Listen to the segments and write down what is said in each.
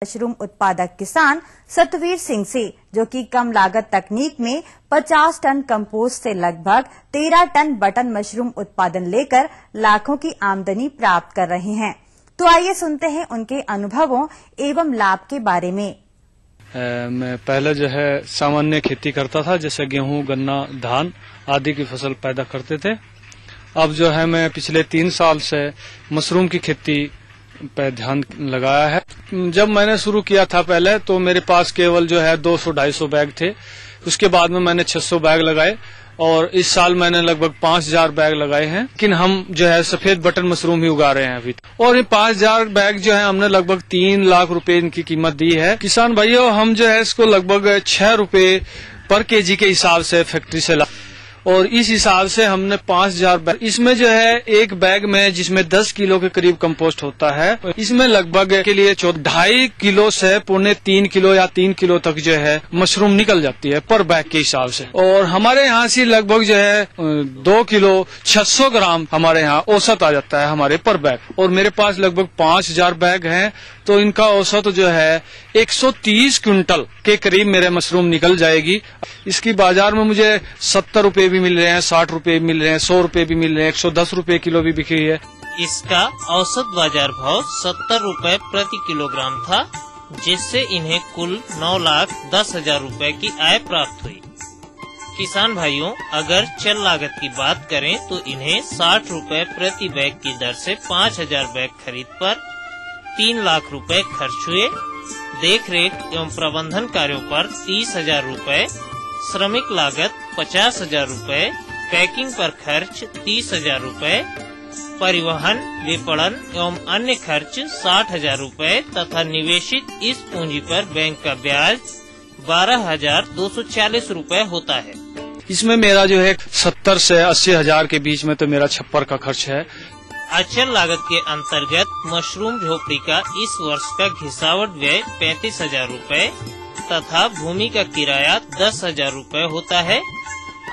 Mushroom उत्पादक किसान सतवीर सिंह से, जो कि कम लागत तकनीक में 50 टन कंपोस्ट से लगभग 13 टन बटन मशरूम उत्पादन लेकर लाखों की आमदनी प्राप्त कर रहे हैं। तो आइए सुनते हैं उनके अनुभवों एवं लाभ के बारे में। मैं पहले जो है सामान्य खेती करता था, जैसे गेहूं, गन्ना, धान आदि की फसल पैदा करते थे। अब जो है मैं पिछले 3 साल से मशरूम की खेती पे ध्यान लगाया है। जब मैंने शुरू किया था पहले तो मेरे पास केवल जो है 200-250 बैग थे। उसके बाद में मैंने 600 बैग लगाए और इस साल मैंने लगभग 5000 बैग लगाए हैं। लेकिन हम जो है सफेद बटन मशरूम ही उगा रहे हैं अभी। और ये 5000 बैग जो है हमने लगभग 3 लाख रुपए इनकी कीमत दी है। किसान भाइयों, हम जो है इसको लगभग 6 रुपए पर केजी के हिसाब से फैक्ट्री से और इस हिसाब से हमने 5000 बैग, इसमें जो है एक बैग में जिसमें 10 किलो के करीब कंपोस्ट होता है, इसमें लगभग के लिए 2.5 किलो से 2.5 किलो या 3 किलो तक जो है मशरूम निकल जाती है पर बैग के हिसाब से। और हमारे यहाँ से लगभग जो है 2 किलो 600 ग्राम हमारे यहाँ औसत आ जाता है हमारे पर बैग। और मेरे पास लगभग 5000 बैग हैं, तो इनका औसत जो है 130 क्विंटल के करीब मेरे मशरूम निकल जाएगी। इसकी बाजार में मुझे 70 रुपए भी मिल रहे हैं, 60 रुपए भी मिल रहे हैं, 100 रुपए भी मिल रहे हैं, 110 रुपए किलो भी बिकी है। इसका औसत बाजार भाव 70 रुपए प्रति किलोग्राम था, जिससे इन्हें कुल 9,10,000 रुपए की आय प्राप्त हुई। किसान भाइयों, अगर चल लागत की बात करें तो इन्हें 60 रुपए प्रति बैग की दर से 5000 बैग खरीद पर 3 लाख रुपए खर्च हुए। देख रेख एवं प्रबंधन कार्यों पर 30,000 रुपए, श्रमिक लागत 50,000 रुपए, पैकिंग पर खर्च 30,000 रुपए, परिवहन, विपणन एवं अन्य खर्च 60,000 रुपए तथा निवेशित इस पूंजी पर बैंक का ब्याज 12,240 रुपए होता है। इसमें मेरा जो है 70 से 80,000 के बीच में तो मेरा छप्पर का खर्च है। अचल लागत के अंतर्गत मशरूम झोपड़ी का इस वर्ष का घिसावट व्यय 35,000 रुपए तथा भूमि का किराया 10,000 रुपए होता है।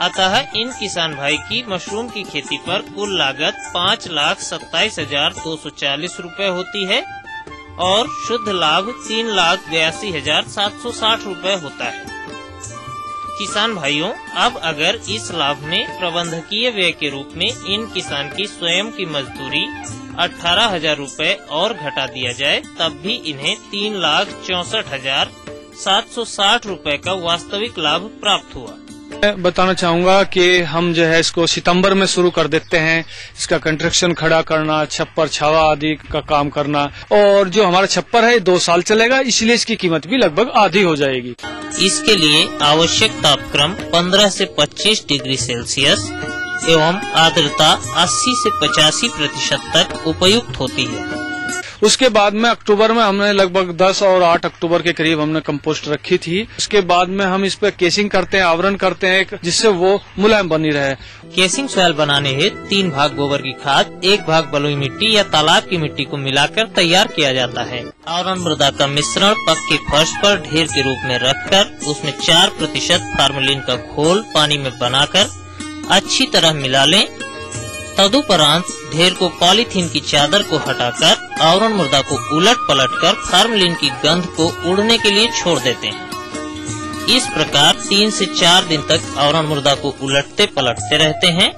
अतः इन किसान भाई की मशरूम की खेती पर कुल लागत 5,27,240 रुपए होती है और शुद्ध लाभ 3,82,760 रुपए होता है। किसान भाइयों, अब अगर इस लाभ में प्रबंधकीय व्यय के रूप में इन किसान की स्वयं की मजदूरी 18,000 रुपए और घटा दिया जाए, तब भी इन्हें 3,64,760 रुपए का वास्तविक लाभ प्राप्त हुआ। मैं बताना चाहूंगा कि हम जो है इसको सितंबर में शुरू कर देते हैं। इसका कंस्ट्रक्शन खड़ा करना, छप्पर छावा आदि का काम करना, और जो हमारा छप्पर है 2 साल चलेगा, इसलिए इसकी कीमत भी लगभग आधी हो जाएगी। इसके लिए आवश्यक तापक्रम 15 से 25 डिग्री सेल्सियस एवं आर्द्रता 80 से 85% तक उपयुक्त होती है। उसके बाद में अक्टूबर में हमने लगभग 10 और 8 अक्टूबर के करीब हमने कंपोस्ट रखी थी। उसके बाद में हम इस पे केसिंग करते हैं, आवरण करते हैं, जिससे वो मुलायम बनी रहे। केसिंग सॉइल बनाने हेतु 3 भाग गोबर की खाद, 1 भाग बलुई मिट्टी या तालाब की मिट्टी को मिलाकर तैयार किया जाता है। आवरण मृदा का मिश्रण पक्के फर्श पर ढेर के रूप में रखकर उसमें 4% फार्मेलिन का घोल पानी में बनाकर अच्छी तरह मिला लें। तदुपरांत ढेर को पॉलीथीन की चादर को हटाकर आवरण मृदा को उलट पलट कर फार्मेलिन की गंध को उड़ने के लिए छोड़ देते हैं। इस प्रकार 3 से 4 दिन तक आवरण मृदा को उलटते पलटते रहते हैं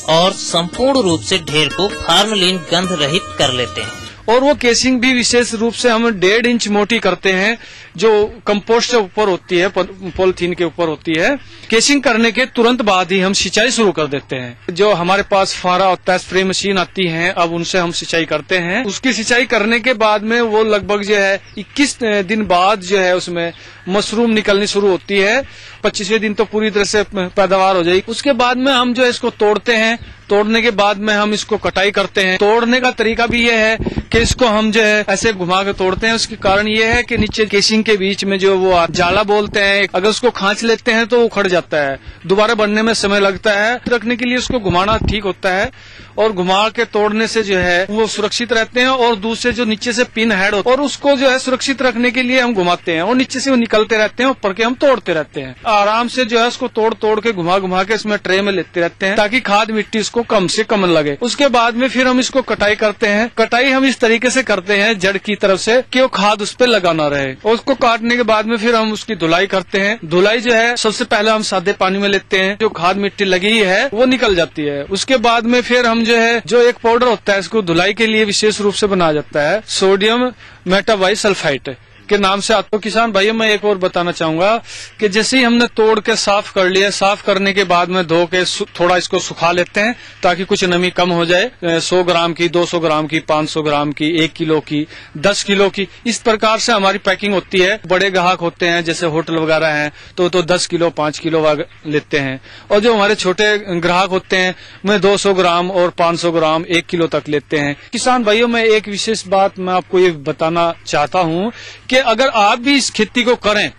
और संपूर्ण रूप से ढेर को फार्मेलिन गंध रहित कर लेते हैं। और वो केसिंग भी विशेष रूप से हम 1.5 इंच मोटी करते हैं, जो कंपोस्ट से ऊपर होती है, पॉलिथीन के ऊपर होती है। केसिंग करने के तुरंत बाद ही हम सिंचाई शुरू कर देते हैं। जो हमारे पास फुहारा होता है, स्प्रे मशीन आती है, अब उनसे हम सिंचाई करते हैं। उसकी सिंचाई करने के बाद में वो लगभग जो है 21 दिन बाद जो है उसमें मशरूम निकलनी शुरू होती है। 25वें दिन तो पूरी तरह से पैदावार हो जाएगी। उसके बाद में हम जो है इसको तोड़ते हैं। तोड़ने के बाद में हम इसको कटाई करते हैं। तोड़ने का तरीका भी ये है कि इसको हम जो है ऐसे घुमा के तोड़ते हैं। उसके कारण ये है कि नीचे केसिंग के बीच में जो वो जाला बोलते हैं, अगर उसको खांच लेते हैं तो उखड़ जाता है, दोबारा बनने में समय लगता है। रखने के लिए उसको घुमाना ठीक होता है और घुमा के तोड़ने से जो है वो सुरक्षित रहते हैं। और दूसरे जो नीचे से पिन हेड होता है और उसको जो है सुरक्षित रखने के लिए हम घुमाते हैं और नीचे से वो निकलते रहते हैं, ऊपर के हम तोड़ते रहते हैं। आराम से जो है उसको तोड़ तोड़ के घुमा के इसमें ट्रे में लेते रहते हैं ताकि खाद मिट्टी इसको कम से कम लगे। उसके बाद में फिर हम इसको कटाई करते हैं। कटाई हम इस तरीके से करते हैं जड़ की तरफ से कि वो खाद उस पर लगाना रहे। और उसको काटने के बाद में फिर हम उसकी धुलाई करते हैं। धुलाई जो है सबसे पहले हम सादे पानी में लेते हैं, जो खाद मिट्टी लगी है वो निकल जाती है। उसके बाद में फिर हम जो है जो एक पाउडर होता है इसको धुलाई के लिए विशेष रूप से बनाया जाता है, सोडियम मेटाबाइसल्फाइड के नाम से। तो किसान भाइयों मैं एक और बताना चाहूंगा कि जैसे ही हमने तोड़ के साफ कर लिया, साफ करने के बाद में धो के थोड़ा इसको सुखा लेते हैं ताकि कुछ नमी कम हो जाए। 100 ग्राम की, 200 ग्राम की, 500 ग्राम की, 1 किलो की, 10 किलो की, इस प्रकार से हमारी पैकिंग होती है। बड़े ग्राहक होते हैं जैसे होटल वगैरह हैं तो 10 किलो 5 किलो लेते हैं। और जो हमारे छोटे ग्राहक होते हैं मैं 200 ग्राम और 500 ग्राम 1 किलो तक लेते हैं। किसान भाइयों मैं एक विशेष बात मैं आपको ये बताना चाहता हूँ कि अगर आप भी इस खेती को करें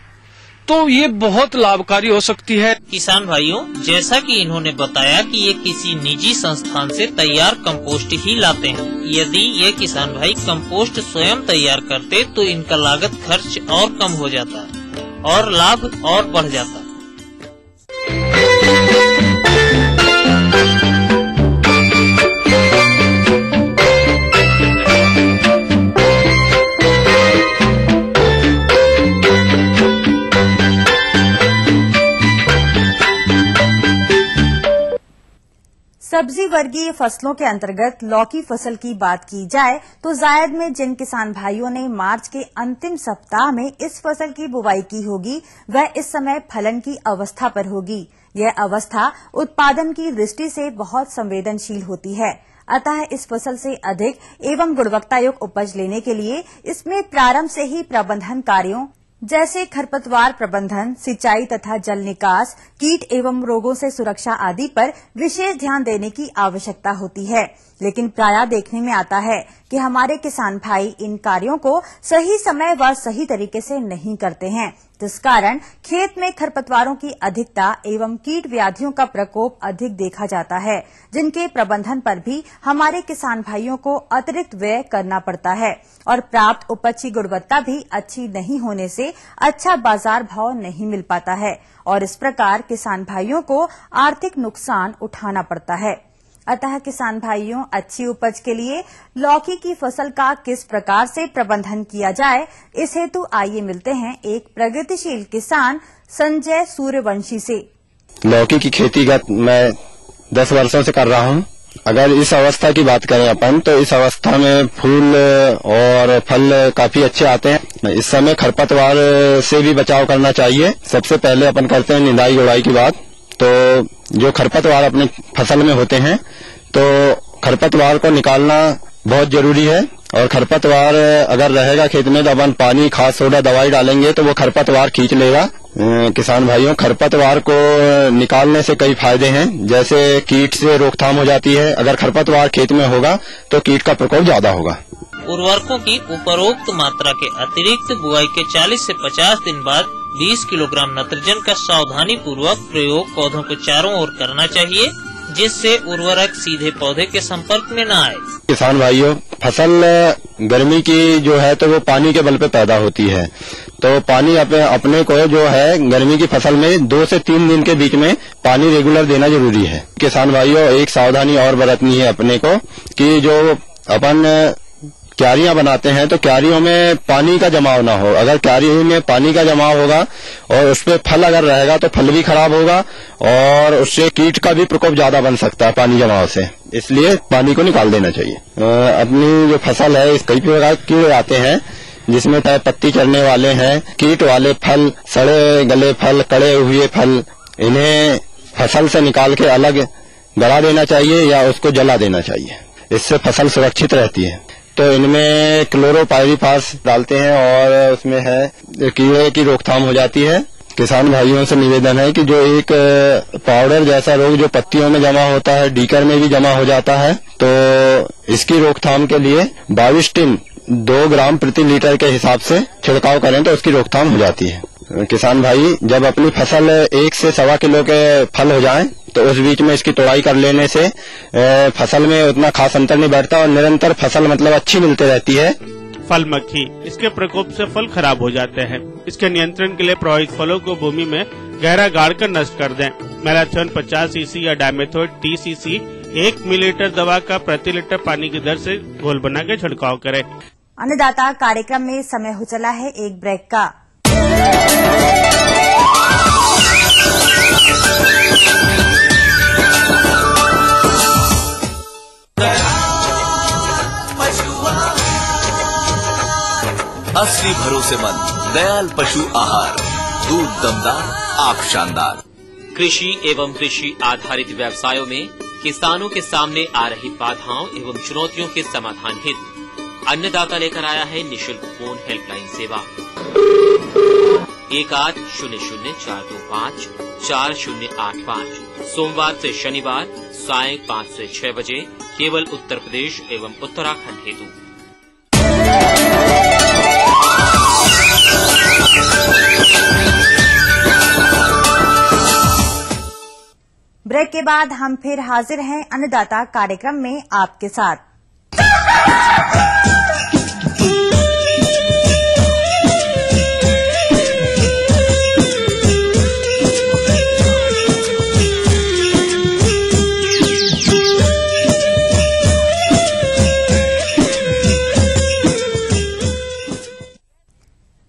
तो ये बहुत लाभकारी हो सकती है। किसान भाइयों, जैसा कि इन्होंने बताया कि ये किसी निजी संस्थान से तैयार कंपोस्ट ही लाते हैं। यदि ये किसान भाई कंपोस्ट स्वयं तैयार करते तो इनका लागत खर्च और कम हो जाता और लाभ और बढ़ जाता। सब्जी वर्गीय फसलों के अंतर्गत लौकी फसल की बात की जाए तो जायद में जिन किसान भाइयों ने मार्च के अंतिम सप्ताह में इस फसल की बुवाई की होगी वह इस समय फलन की अवस्था पर होगी। यह अवस्था उत्पादन की दृष्टि से बहुत संवेदनशील होती है। अतः इस फसल से अधिक एवं गुणवत्तायुक्त उपज लेने के लिए इसमें प्रारंभ से ही प्रबंधन कार्यों जैसे खरपतवार प्रबंधन, सिंचाई तथा जल निकास, कीट एवं रोगों से सुरक्षा आदि पर विशेष ध्यान देने की आवश्यकता होती है। लेकिन प्रायः देखने में आता है कि हमारे किसान भाई इन कार्यों को सही समय व सही तरीके से नहीं करते हैं, जिस कारण खेत में खरपतवारों की अधिकता एवं कीट व्याधियों का प्रकोप अधिक देखा जाता है, जिनके प्रबंधन पर भी हमारे किसान भाइयों को अतिरिक्त व्यय करना पड़ता है और प्राप्त उपज की गुणवत्ता भी अच्छी नहीं होने से अच्छा बाजार भाव नहीं मिल पाता है और इस प्रकार किसान भाइयों को आर्थिक नुकसान उठाना पड़ता है। अतः किसान भाइयों, अच्छी उपज के लिए लौकी की फसल का किस प्रकार से प्रबंधन किया जाए, इस हेतु आइए मिलते हैं एक प्रगतिशील किसान संजय सूर्यवंशी से। लौकी की खेती मैं 10 वर्षों से कर रहा हूँ। अगर इस अवस्था की बात करें अपन तो इस अवस्था में फूल और फल काफी अच्छे आते हैं। इस समय खरपतवार से भी बचाव करना चाहिए। सबसे पहले अपन करते हैं निंदाई गुड़ाई की बात। तो जो खरपतवार अपने फसल में होते हैं तो खरपतवार को निकालना बहुत जरूरी है। और खरपतवार अगर रहेगा खेत में तो अपन पानी, खाद, सोडा, दवाई डालेंगे तो वो खरपतवार खींच लेगा। किसान भाइयों, खरपतवार को निकालने से कई फायदे हैं। जैसे कीट से रोकथाम हो जाती है। अगर खरपतवार खेत में होगा तो कीट का प्रकोप ज्यादा होगा। उर्वरकों की उपरोक्त मात्रा के अतिरिक्त बुआई के 40 से 50 दिन बाद 20 किलोग्राम नाइट्रोजन का सावधानी पूर्वक प्रयोग पौधों को चारों ओर करना चाहिए, जिससे उर्वरक सीधे पौधे के संपर्क में न आए। किसान भाइयों, फसल गर्मी की जो है तो वो पानी के बल पे पैदा होती है। तो पानी अपने को जो है गर्मी की फसल में 2 से 3 दिन के बीच में पानी रेगुलर देना जरूरी है। किसान भाइयों, एक सावधानी और बरतनी है अपने को कि जो अपन क्यारियां बनाते हैं तो क्यारियों में पानी का जमाव ना हो। अगर क्यारी में पानी का जमाव होगा और उसपे फल अगर रहेगा तो फल भी खराब होगा और उससे कीट का भी प्रकोप ज्यादा बन सकता है पानी जमाव से। इसलिए पानी को निकाल देना चाहिए। अपनी जो फसल है इस कई प्रकार के कीड़े आते हैं, जिसमें पत्ती चढ़ने वाले हैं, कीट वाले फल, सड़े गले फल, कड़े हुए फल, इन्हें फसल से निकाल के अलग गड़ा देना चाहिए या उसको जला देना चाहिए। इससे फसल सुरक्षित रहती है। तो इनमें क्लोरोपाइरीफास डालते हैं और उसमें है कीड़े की रोकथाम हो जाती है। किसान भाइयों से निवेदन है कि जो एक पाउडर जैसा रोग जो पत्तियों में जमा होता है, डीकर में भी जमा हो जाता है, तो इसकी रोकथाम के लिए 22 टिन 2 ग्राम प्रति लीटर के हिसाब से छिड़काव करें तो उसकी रोकथाम हो जाती है। किसान भाई, जब अपनी फसल 1 से 1.25 किलो के फल हो जाएं तो उस बीच में इसकी तोड़ाई कर लेने से फसल में उतना खास अंतर नहीं बैठता और निरंतर फसल मतलब अच्छी मिलती रहती है। फल मक्खी, इसके प्रकोप से फल खराब हो जाते हैं। इसके नियंत्रण के लिए प्रभावित फलों को भूमि में गहरा गाड़ कर नष्ट कर दें। मैलाथोन 50 सीसी या डायमेथोड 30 सीसी 1 मिलीलीटर दवा का प्रति लीटर पानी की दर से घोल बना के छिड़काव करें। अन्नदाता कार्यक्रम में समय हो चला है एक ब्रेक का। असली भरोसेमंद दयाल पशु आहार, दूध दमदार, आप शानदार। कृषि एवं कृषि आधारित व्यवसायों में किसानों के सामने आ रही बाधाओं एवं चुनौतियों के समाधान हेतु अन्नदाता लेकर आया है निःशुल्क फोन हेल्पलाइन सेवा 1800-425-4085 सोमवार से शनिवार साय 5 से 6 बजे केवल उत्तर प्रदेश एवं उत्तराखंड हेतु। ब्रेक के बाद हम फिर हाजिर हैं अन्नदाता कार्यक्रम में आपके साथ।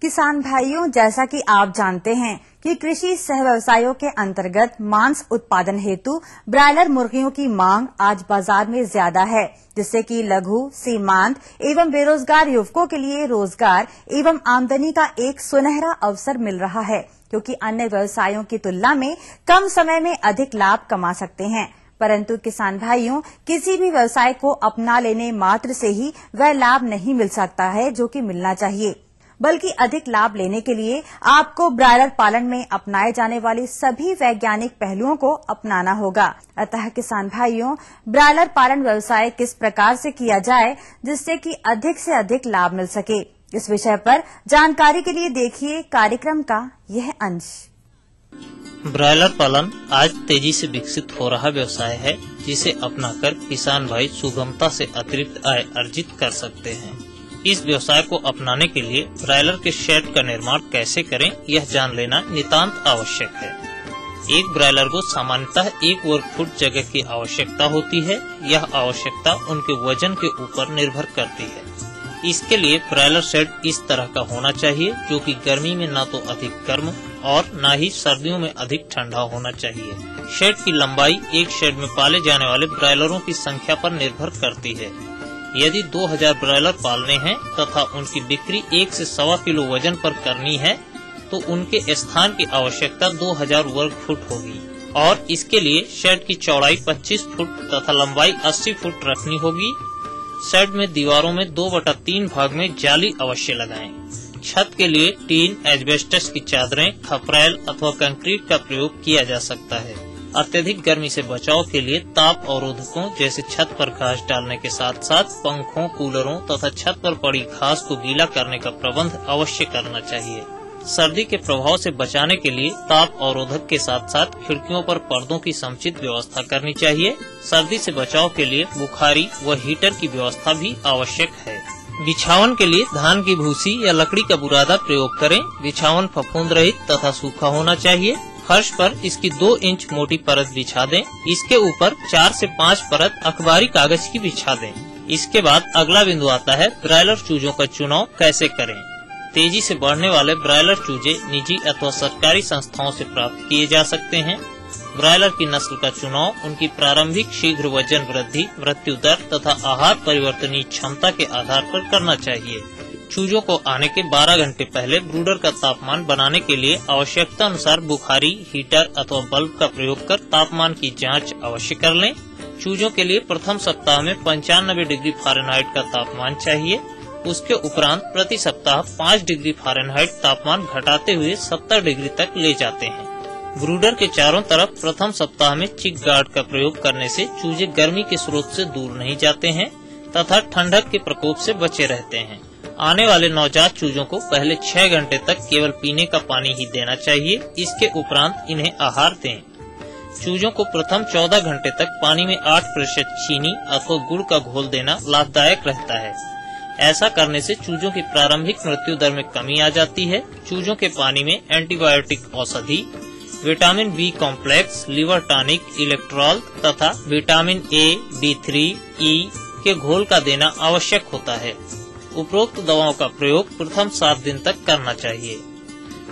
किसान भाइयों, जैसा कि आप जानते हैं कि कृषि सह व्यवसायों के अंतर्गत मांस उत्पादन हेतु ब्रायलर मुर्गियों की मांग आज बाजार में ज्यादा है, जिससे कि लघु, सीमांत एवं बेरोजगार युवकों के लिए रोजगार एवं आमदनी का एक सुनहरा अवसर मिल रहा है, क्योंकि अन्य व्यवसायों की तुलना में कम समय में अधिक लाभ कमा सकते हैं। परंतु किसान भाइयों, किसी भी व्यवसाय को अपना लेने मात्र से ही वह लाभ नहीं मिल सकता है जो कि मिलना चाहिए, बल्कि अधिक लाभ लेने के लिए आपको ब्रायलर पालन में अपनाए जाने वाले सभी वैज्ञानिक पहलुओं को अपनाना होगा। अतः किसान भाइयों, ब्रायलर पालन व्यवसाय किस प्रकार से किया जाए जिससे कि अधिक से अधिक लाभ मिल सके, इस विषय पर जानकारी के लिए देखिए कार्यक्रम का यह अंश। ब्रायलर पालन आज तेजी से विकसित हो रहा व्यवसाय है, जिसे अपनाकर किसान भाई सुगमता से अतिरिक्त आय अर्जित कर सकते हैं। इस व्यवसाय को अपनाने के लिए ब्रायलर के शेड का निर्माण कैसे करें, यह जान लेना नितांत आवश्यक है। एक ब्रायलर को सामान्यतः 1 वर्ग फुट जगह की आवश्यकता होती है। यह आवश्यकता उनके वजन के ऊपर निर्भर करती है। इसके लिए ब्रायलर शेड इस तरह का होना चाहिए जो कि गर्मी में न तो अधिक गर्म और न ही सर्दियों में अधिक ठंडा होना चाहिए। शेड की लंबाई एक शेड में पाले जाने वाले ब्रायलरों की संख्या पर निर्भर करती है। यदि 2000 ब्रायलर पालने हैं तथा उनकी बिक्री 1 से 1.25 किलो वजन पर करनी है तो उनके स्थान की आवश्यकता 2000 वर्ग फुट होगी और इसके लिए शेड की चौड़ाई 25 फुट तथा लंबाई 80 फुट रखनी होगी। शेड में दीवारों में 2/3 भाग में जाली अवश्य लगाएं। छत के लिए टीन, एस्बेस्टस की चादरें, खपरैल अथवा कंक्रीट का प्रयोग किया जा सकता है। अत्यधिक गर्मी से बचाव के लिए ताप अवरोधकों जैसे छत पर घास डालने के साथ साथ पंखों, कूलरों तथा छत पर पड़ी घास को गीला करने का प्रबंध अवश्य करना चाहिए। सर्दी के प्रभाव से बचाने के लिए ताप अवरोधक के साथ साथ खिड़कियों पर पर्दों की समुचित व्यवस्था करनी चाहिए। सर्दी से बचाव के लिए बुखारी व हीटर की व्यवस्था भी आवश्यक है। बिछावन के लिए धान की भूसी या लकड़ी का बुरादा प्रयोग करें। बिछावन फफूंद रहित तथा सूखा होना चाहिए। फर्श पर इसकी 2 इंच मोटी परत बिछा दें। इसके ऊपर 4 से 5 परत अखबारी कागज की बिछा दें। इसके बाद अगला बिंदु आता है ब्रायलर चूजों का चुनाव कैसे करें। तेजी से बढ़ने वाले ब्रायलर चूजे निजी अथवा सरकारी संस्थाओं से प्राप्त किए जा सकते हैं। ब्रायलर की नस्ल का चुनाव उनकी प्रारंभिक शीघ्र वजन वृद्धि, मृत्यु दर तथा आहार परिवर्तनीय क्षमता के आधार पर करना चाहिए। चूजों को आने के 12 घंटे पहले ब्रूडर का तापमान बनाने के लिए आवश्यकता अनुसार बुखारी, हीटर अथवा बल्ब का प्रयोग कर तापमान की जांच अवश्य कर लें। चूजों के लिए प्रथम सप्ताह में 95 डिग्री फ़ारेनहाइट का तापमान चाहिए। उसके उपरांत प्रति सप्ताह 5 डिग्री फ़ारेनहाइट तापमान घटाते हुए 70 डिग्री तक ले जाते हैं। ब्रूडर के चारों तरफ प्रथम सप्ताह में चिक गार्ड का प्रयोग करने से चूजे गर्मी के स्रोत से दूर नहीं जाते हैं तथा ठंडक के प्रकोप से बचे रहते हैं। आने वाले नवजात चूजों को पहले 6 घंटे तक केवल पीने का पानी ही देना चाहिए। इसके उपरांत इन्हें आहार दें। चूजों को प्रथम 14 घंटे तक पानी में 8% चीनी अथवा गुड़ का घोल देना लाभदायक रहता है। ऐसा करने से चूजों की प्रारंभिक मृत्यु दर में कमी आ जाती है। चूजों के पानी में एंटीबायोटिक औषधि, vitamin B complex, liver tonic, Electral तथा विटामिन ए, D3, E के घोल का देना आवश्यक होता है। उपरोक्त दवाओं का प्रयोग प्रथम 7 दिन तक करना चाहिए।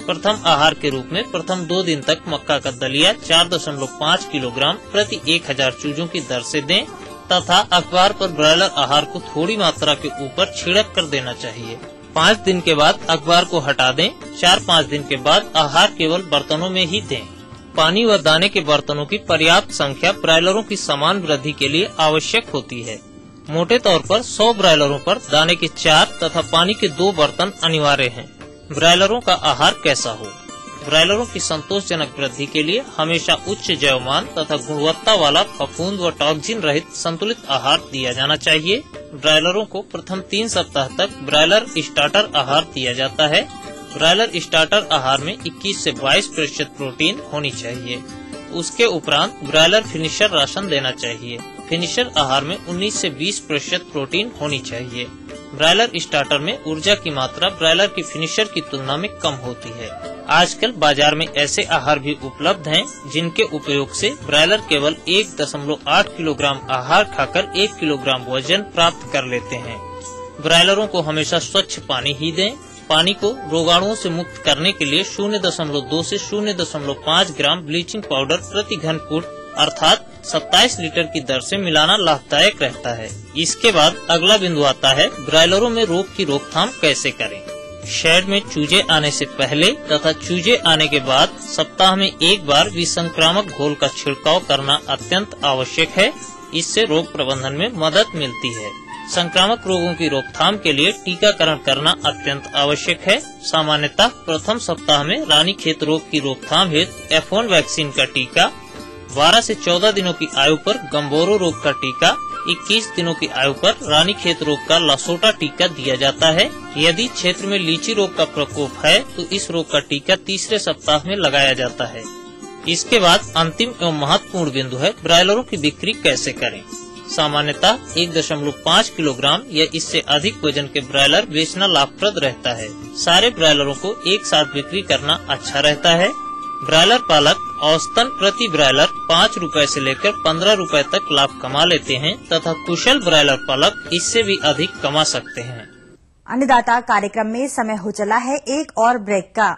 प्रथम आहार के रूप में प्रथम 2 दिन तक मक्का का दलिया 4.5 किलोग्राम प्रति 1000 चूजों की दर से दें तथा अखबार पर ब्रॉयलर आहार को थोड़ी मात्रा के ऊपर छिड़क कर देना चाहिए। 5 दिन के बाद अखबार को हटा दें। 4-5 दिन के बाद आहार केवल बर्तनों में ही दें। पानी व दाने के बर्तनों की पर्याप्त संख्या ब्रॉयलरों की समान वृद्धि के लिए आवश्यक होती है। मोटे तौर पर 100 ब्रॉयलरों पर दाने के 4 तथा पानी के 2 बर्तन अनिवार्य हैं। ब्रॉयलरों का आहार कैसा हो? ब्रॉयलरों की संतोषजनक वृद्धि के लिए हमेशा उच्च जैवमान तथा गुणवत्ता वाला फफूंद व टॉक्सिन रहित संतुलित आहार दिया जाना चाहिए। ब्रॉयलरों को प्रथम 3 सप्ताह तक ब्रॉयलर स्टार्टर आहार दिया जाता है। ब्रॉयलर स्टार्टर आहार में 21 से 22% प्रोटीन होनी चाहिए। उसके उपरांत ब्रॉयलर फिनिशर राशन देना चाहिए। फिनिशर आहार में 19 से 20% प्रोटीन होनी चाहिए। ब्रॉयलर स्टार्टर में ऊर्जा की मात्रा ब्रॉयलर की फिनिशर की तुलना में कम होती है। आजकल बाजार में ऐसे आहार भी उपलब्ध हैं जिनके उपयोग से ब्रॉयलर केवल 1.8 किलोग्राम आहार खाकर 1 किलोग्राम वजन प्राप्त कर लेते हैं। ब्रॉयलरों को हमेशा स्वच्छ पानी ही दें। पानी को रोगाणुओं से मुक्त करने के लिए 0.2 से 0.5 ग्राम ब्लीचिंग पाउडर प्रति घन फुट अर्थात 27 लीटर की दर से मिलाना लाभदायक रहता है। इसके बाद अगला बिंदु आता है ब्रॉयलरों में रोग की रोकथाम कैसे करें। शेड में चूजे आने से पहले तथा चूजे आने के बाद सप्ताह में 1 बार विसंक्रामक घोल का छिड़काव करना अत्यंत आवश्यक है। इससे रोग प्रबंधन में मदद मिलती है। संक्रामक रोगों की रोकथाम के लिए टीकाकरण करना अत्यंत आवश्यक है। सामान्यतः प्रथम सप्ताह में रानीखेत रोग की रोकथाम हेतु F1 वैक्सीन का टीका, 12 से 14 दिनों की आयु पर गम्बोरो रोग का टीका, 21 दिनों की आयु पर रानीखेत रोग का लसोटा टीका दिया जाता है। यदि क्षेत्र में लीची रोग का प्रकोप है तो इस रोग का टीका तीसरे सप्ताह में लगाया जाता है। इसके बाद अंतिम एवं महत्वपूर्ण बिंदु है ब्रॉयलरों की बिक्री कैसे करें। सामान्यतः 1.5 किलोग्राम या इससे अधिक वजन के ब्रॉयलर बेचना लाभप्रद रहता है। सारे ब्रॉयलरों को एक साथ बिक्री करना अच्छा रहता है। ब्रॉयलर पालक औसतन प्रति ब्रॉयलर 5 रुपए से लेकर 15 रुपए तक लाभ कमा लेते हैं तथा कुशल ब्रॉयलर पालक इससे भी अधिक कमा सकते हैं। अन्नदाता कार्यक्रम में समय हो चला है एक और ब्रेक का।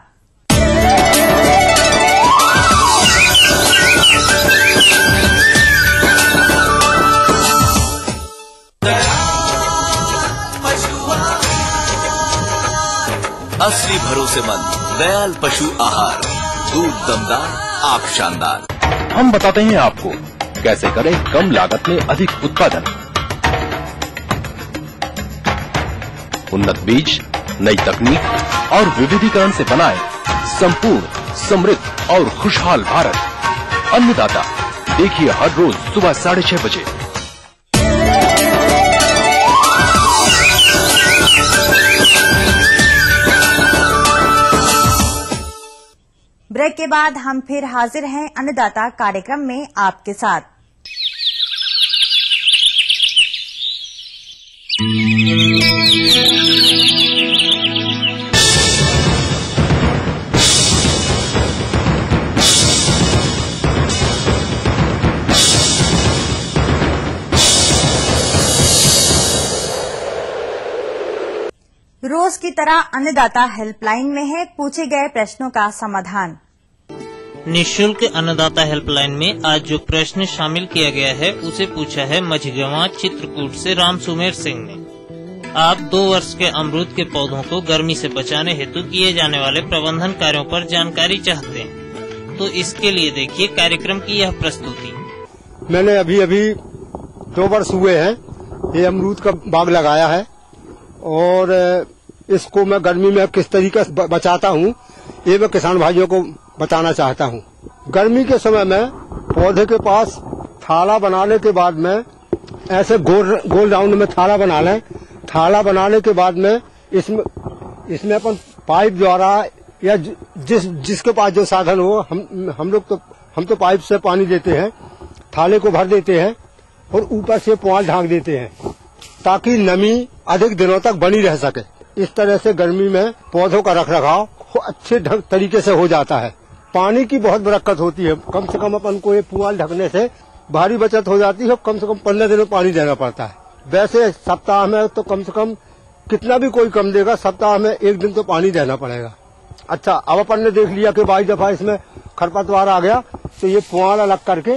असली भरोसेमंद दयाल पशु आहार, दूध दमदार, आप शानदार। हम बताते हैं आपको कैसे करें कम लागत में अधिक उत्पादन। उन्नत बीज, नई तकनीक और विविधीकरण से बनाए संपूर्ण, समृद्ध और खुशहाल भारत। अन्नदाता देखिए हर रोज सुबह 6:30 बजे। ब्रेक के बाद हम फिर हाजिर हैं अन्नदाता कार्यक्रम में आपके साथ। रोज की तरह अन्नदाता हेल्पलाइन में है पूछे गए प्रश्नों का समाधान। निःशुल्क अन्नदाता हेल्पलाइन में आज जो प्रश्न शामिल किया गया है उसे पूछा है मझगवां चित्रकूट से राम सुमेर सिंह ने। आप 2 वर्ष के अमरूद के पौधों को गर्मी से बचाने हेतु किए जाने वाले प्रबंधन कार्यों पर जानकारी चाहते हैं, तो इसके लिए देखिए कार्यक्रम की यह प्रस्तुति। मैंने अभी 2 वर्ष हुए हैं ये अमरूद का बाग लगाया है और इसको मैं गर्मी में किस तरीके से बचाता हूँ ये मैं किसान भाइयों को बताना चाहता हूँ। गर्मी के समय में पौधे के पास थाला बनाने के बाद में ऐसे गोल राउंड में थाला बना लें। थाला बनाने के बाद में इसमें अपन पाइप द्वारा या जिसके पास जो साधन हो हम लोग तो हम तो पाइप से पानी देते हैं, थाले को भर देते हैं और ऊपर से पुआल ढांक देते हैं ताकि नमी अधिक दिनों तक बनी रह सके। इस तरह से गर्मी में पौधों का रखरखाव अच्छे तरीके से हो जाता है। पानी की बहुत बरकत होती है। कम से कम अपन को ये पुआल ढकने से भारी बचत हो जाती है। कम से कम 15 दिन में पानी देना पड़ता है। वैसे सप्ताह में तो कम से कम कितना भी कोई कम देगा, सप्ताह में 1 दिन तो पानी देना पड़ेगा। अच्छा, अब अपन ने देख लिया कि 22 दफा इसमें खरपतवार आ गया, तो ये पुआल अलग करके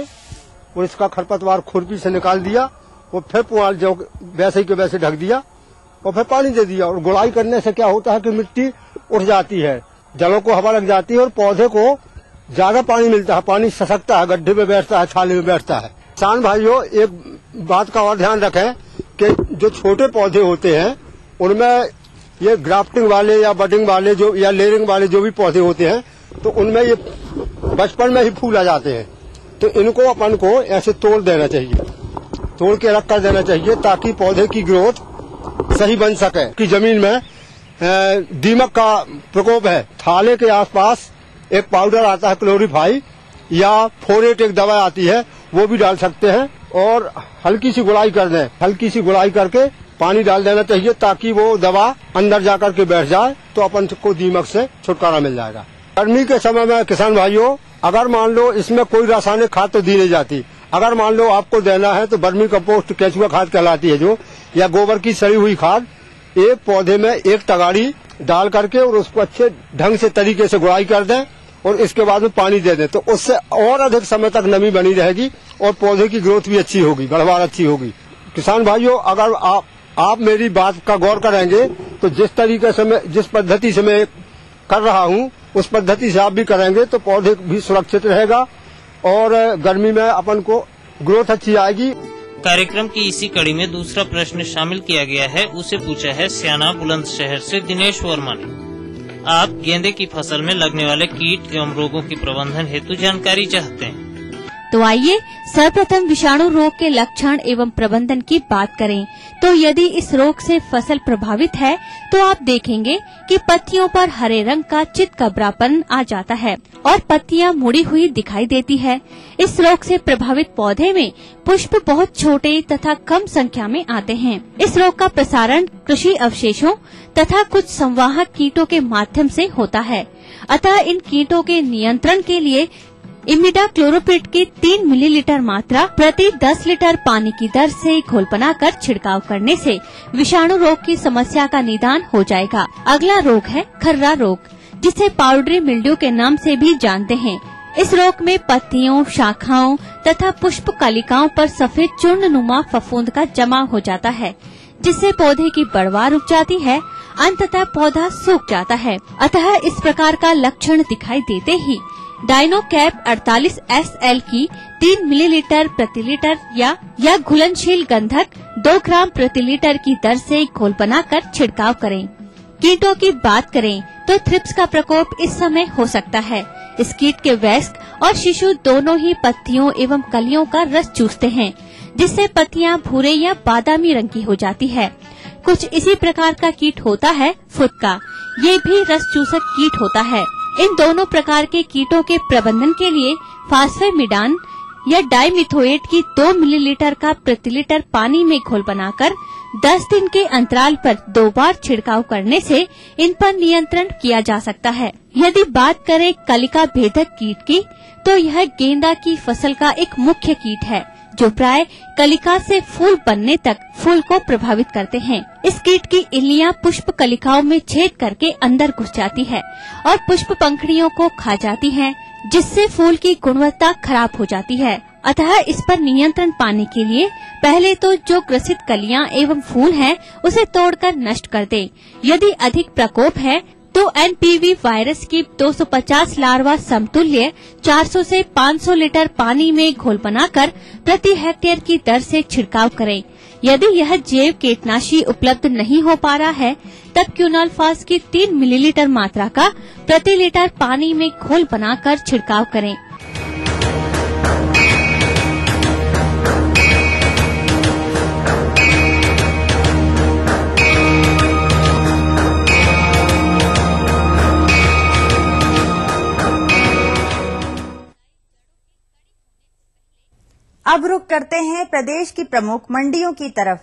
और इसका खरपतवार खुरपी से निकाल दिया और फिर पुआल जो वैसे ही के वैसे ढक दिया और फिर पानी दे दिया। और गुड़ाई करने से क्या होता है कि मिट्टी उठ जाती है, जड़ों को हवा लग जाती है और पौधे को ज्यादा पानी मिलता है, पानी ससकता है, गड्ढे में बैठता है, छाले में बैठता है। किसान भाइयों, एक बात का और ध्यान रखें कि जो छोटे पौधे होते हैं उनमें ये ग्राफ्टिंग वाले या बडिंग वाले जो या लेयरिंग वाले जो भी पौधे होते हैं, तो उनमें ये बचपन में ही फूल आ जाते हैं। तो इनको अपन को ऐसे तोड़ देना चाहिए, तोड़ के रख कर देना चाहिए ताकि पौधे की ग्रोथ सही बन सके। कि जमीन में दीमक का प्रकोप है, थाले के आसपास एक पाउडर आता है क्लोरीफाई या फोरेट एक दवा आती है, वो भी डाल सकते हैं और हल्की सी गुड़ाई कर दें। हल्की सी गुड़ाई करके पानी डाल देना चाहिए ताकि वो दवा अंदर जाकर के बैठ जाए, तो अपन को दीमक से छुटकारा मिल जाएगा। गर्मी के समय में किसान भाइयों, अगर मान लो इसमें कोई रासायनिक खाद तो दी नहीं जाती, अगर मान लो आपको देना है तो वर्मी कंपोस्ट केचुआ खाद कहलाती है जो, या गोबर की सड़ी हुई खाद, एक पौधे में एक तगाड़ी डाल करके और उसको अच्छे ढंग से तरीके से गुड़ाई कर दें और इसके बाद में पानी दे दें, तो उससे और अधिक समय तक नमी बनी रहेगी और पौधे की ग्रोथ भी अच्छी होगी, बढ़वार अच्छी होगी। किसान भाइयों, अगर आप मेरी बात का गौर करेंगे तो जिस तरीके से मैं, जिस पद्धति से मैं कर रहा हूँ, उस पद्धति से आप भी करेंगे तो पौधे भी सुरक्षित रहेगा और गर्मी में अपन को ग्रोथ अच्छी आएगी। कार्यक्रम की इसी कड़ी में दूसरा प्रश्न शामिल किया गया है। उसे पूछा है स्याना बुलंदशहर से दिनेश वर्मा ने। आप गेंदे की फसल में लगने वाले कीट एवं रोगों के प्रबंधन हेतु जानकारी चाहते हैं। तो आइए सर्वप्रथम विषाणु रोग के लक्षण एवं प्रबंधन की बात करें। तो यदि इस रोग से फसल प्रभावित है तो आप देखेंगे कि पत्तियों पर हरे रंग का चितकबरापन आ जाता है और पत्तियां मुड़ी हुई दिखाई देती है। इस रोग से प्रभावित पौधे में पुष्प बहुत छोटे तथा कम संख्या में आते हैं। इस रोग का प्रसारण कृषि अवशेषों तथा कुछ संवाहक कीटों के माध्यम से होता है। अतः इन कीटों के नियंत्रण के लिए इमिडाक्लोप्रिड की 3 मिलीलीटर मात्रा प्रति 10 लीटर पानी की दर से घोल बनाकर छिड़काव करने से विषाणु रोग की समस्या का निदान हो जाएगा। अगला रोग है खर्रा रोग, जिसे पाउडरी मिल्ड्यू के नाम से भी जानते हैं। इस रोग में पत्तियों, शाखाओं तथा पुष्प कलिकाओं पर सफेद चूर्णनुमा फफूंद का जमा हो जाता है, जिससे पौधे की बढ़वार रुक जाती है, अंततः पौधा सूख जाता है। अतः इस प्रकार का लक्षण दिखाई देते ही डाइनोकैप 48 SL की 3 मिलीलीटर प्रति लीटर या घुलनशील गंधक 2 ग्राम प्रति लीटर की दर से घोल बनाकर छिड़काव करें। कीटों की बात करें तो थ्रिप्स का प्रकोप इस समय हो सकता है। इस कीट के वयस्क और शिशु दोनों ही पत्तियों एवं कलियों का रस चूसते हैं, जिससे पत्तियां भूरे या बादामी रंग की हो जाती है। कुछ इसी प्रकार का कीट होता है फुदका, ये भी रस चूसक कीट होता है। इन दोनों प्रकार के कीटों के प्रबंधन के लिए फास्फेमिडान या डाइमिथोएट की 2 मिलीलीटर का प्रति लीटर पानी में घोल बनाकर 10 दिन के अंतराल पर 2 बार छिड़काव करने से इन पर नियंत्रण किया जा सकता है। यदि बात करें कलिका भेदक कीट की, तो यह गेंदा की फसल का एक मुख्य कीट है, जो प्राय कलिका से फूल बनने तक फूल को प्रभावित करते हैं। इस कीट की इल्लियां पुष्प कलिकाओं में छेद करके अंदर घुस जाती है और पुष्प पंखुड़ियों को खा जाती हैं, जिससे फूल की गुणवत्ता खराब हो जाती है। अतः इस पर नियंत्रण पाने के लिए पहले तो जो ग्रसित कलियां एवं फूल हैं, उसे तोड़कर नष्ट कर दें। यदि अधिक प्रकोप है तो NPV वायरस की 250 लार्वा समतुल्य 400 से 500 लीटर पानी में घोल बनाकर प्रति हेक्टेयर की दर से छिड़काव करें। यदि यह जैव कीटनाशी उपलब्ध नहीं हो पा रहा है, तब क्यूनोलफास की 3 मिलीलीटर मात्रा का प्रति लीटर पानी में घोल बनाकर छिड़काव करें। अब रुख करते हैं प्रदेश की प्रमुख मंडियों की तरफ।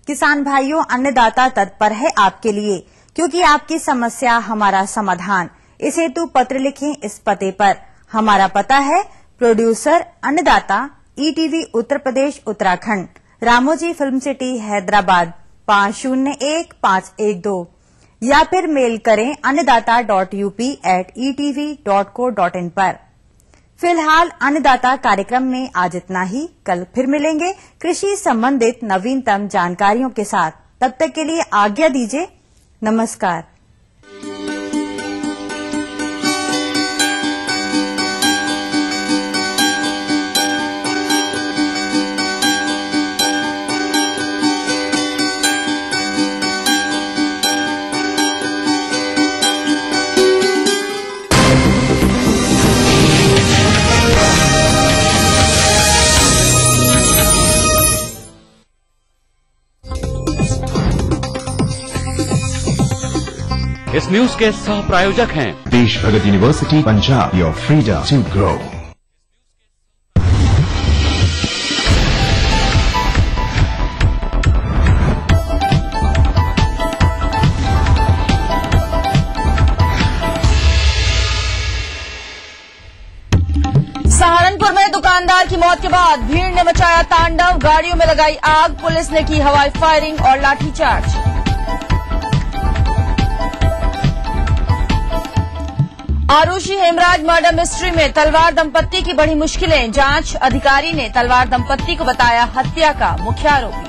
किसान भाइयों, अन्नदाता तत्पर है आपके लिए, क्योंकि आपकी समस्या हमारा समाधान। इस हेतु पत्र लिखें इस पते पर। हमारा पता है प्रोड्यूसर अन्नदाता, ETV Uttar Pradesh Uttarakhand, Ramoji film city Hyderabad 501512, या फिर मेल करें annadaata.up@etv.co.in पर। फिलहाल अन्नदाता कार्यक्रम में आज इतना ही। कल फिर मिलेंगे कृषि संबंधित नवीनतम जानकारियों के साथ। तब तक के लिए आज्ञा दीजिए। नमस्कार। इस न्यूज के सह प्रायोजक हैं Desh Bhagat university Punjab, your freedom to grow. Saharanpur में दुकानदार की मौत के बाद भीड़ ने मचाया तांडव, गाड़ियों में लगाई आग, पुलिस ने की हवाई फायरिंग और लाठीचार्ज। आरुषि हेमराज मर्डर मिस्ट्री में तलवार दंपत्ति की बड़ी मुश्किलें, जांच अधिकारी ने तलवार दंपत्ति को बताया हत्या का मुख्य आरोपी।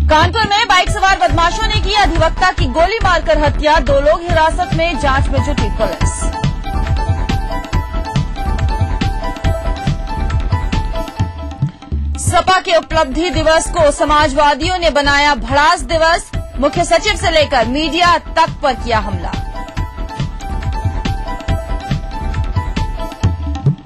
कानपुर में बाइक सवार बदमाशों ने की अधिवक्ता की गोली मारकर हत्या, 2 लोग हिरासत में, जांच में जुटी पुलिस। सपा के उपलब्धि दिवस को समाजवादियों ने बनाया भड़ास दिवस, मुख्य सचिव से लेकर मीडिया तक पर किया हमला।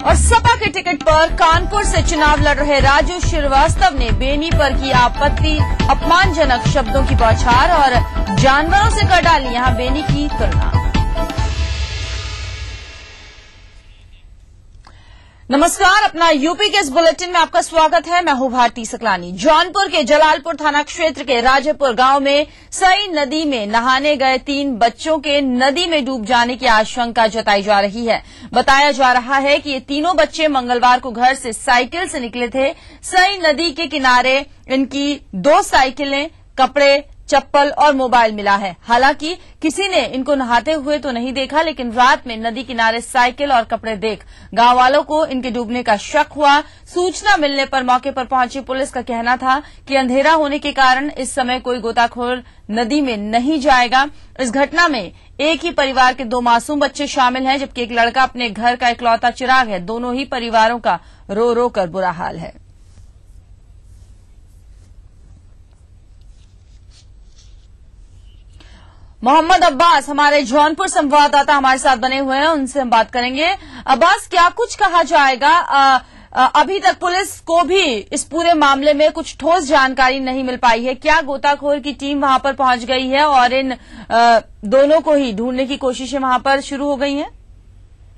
और सपा के टिकट पर कानपुर से चुनाव लड़ रहे राजू श्रीवास्तव ने बेनी पर की आपत्ति, अपमानजनक शब्दों की बौछार और जानवरों से कर डाली यहां बेनी की तुलना। नमस्कार, अपना यूपी के इस बुलेटिन में आपका स्वागत है। मैं हूं भारती सकलानी। जौनपुर के जलालपुर थाना क्षेत्र के राजेपुर गांव में सई नदी में नहाने गए 3 बच्चों के नदी में डूब जाने की आशंका जताई जा रही है। बताया जा रहा है कि ये तीनों बच्चे मंगलवार को घर से साइकिल से निकले थे। सई नदी के किनारे इनकी 2 साइकिलें, कपड़े, चप्पल और मोबाइल मिला है। हालांकि किसी ने इनको नहाते हुए तो नहीं देखा, लेकिन रात में नदी किनारे साइकिल और कपड़े देख गांव वालों को इनके डूबने का शक हुआ। सूचना मिलने पर मौके पर पहुंची पुलिस का कहना था कि अंधेरा होने के कारण इस समय कोई गोताखोर नदी में नहीं जाएगा। इस घटना में एक ही परिवार के 2 मासूम बच्चे शामिल हैं, जबकि एक लड़का अपने घर का इकलौता चिराग है। दोनों ही परिवारों का रो रो कर बुरा हाल है। मोहम्मद अब्बास हमारे जौनपुर संवाददाता हमारे साथ बने हुए हैं, उनसे हम बात करेंगे। अब्बास, क्या कुछ कहा जाएगा? अभी तक पुलिस को भी इस पूरे मामले में कुछ ठोस जानकारी नहीं मिल पाई है। क्या गोताखोर की टीम वहां पर पहुंच गई है और इन दोनों को ही ढूंढने की कोशिशें वहां पर शुरू हो गई हैं?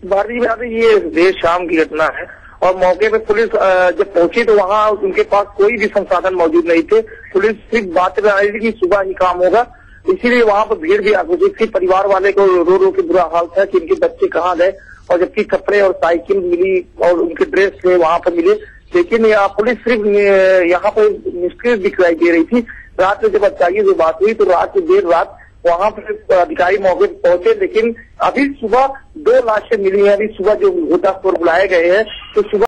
भारतीय ये देर शाम की घटना है और मौके पे पुलिस जब पहुंची तो वहाँ उनके पास कोई भी संसाधन मौजूद नहीं थे। पुलिस सिर्फ बात कर रही थी कि सुबह ही काम होगा, इसीलिए वहाँ पर भीड़ भी आगुजी थी। परिवार वाले को रो रो के बुरा हाल था कि इनके बच्चे कहाँ गए, और जबकि कपड़े और साइकिल मिली और उनके ड्रेस थे वहाँ पर मिले, लेकिन पुलिस सिर्फ यहाँ पर निष्क्रिय दिखाई दे रही थी। रात में जब अच्छाई से बात हुई तो रात देर रात वहाँ पर अधिकारी मौके पर पहुंचे, लेकिन अभी सुबह 2 लाशें मिली हैं। अभी सुबह जो गोताखोर बुलाए गए हैं तो सुबह